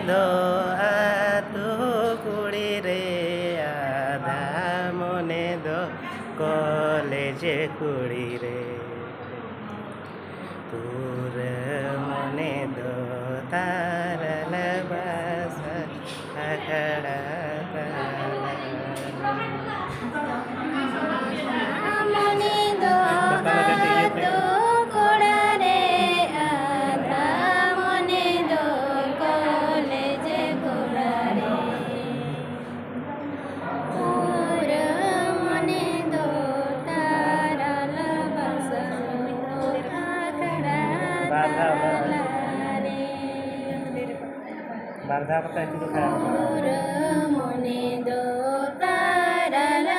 দো আতু কুড়ি রে আধা মনে দো কলেজে কুড়ি রে তোর মনে দো তারল বাস আখড়া মনে দো আতো কোড়া রে আধা মনে দো কলেজে কোড়া রে তোর মনে দো তারাল বাসলো আখড়া রে বাঁধা পতা একটু খারাপ তোর মনে দো তারাল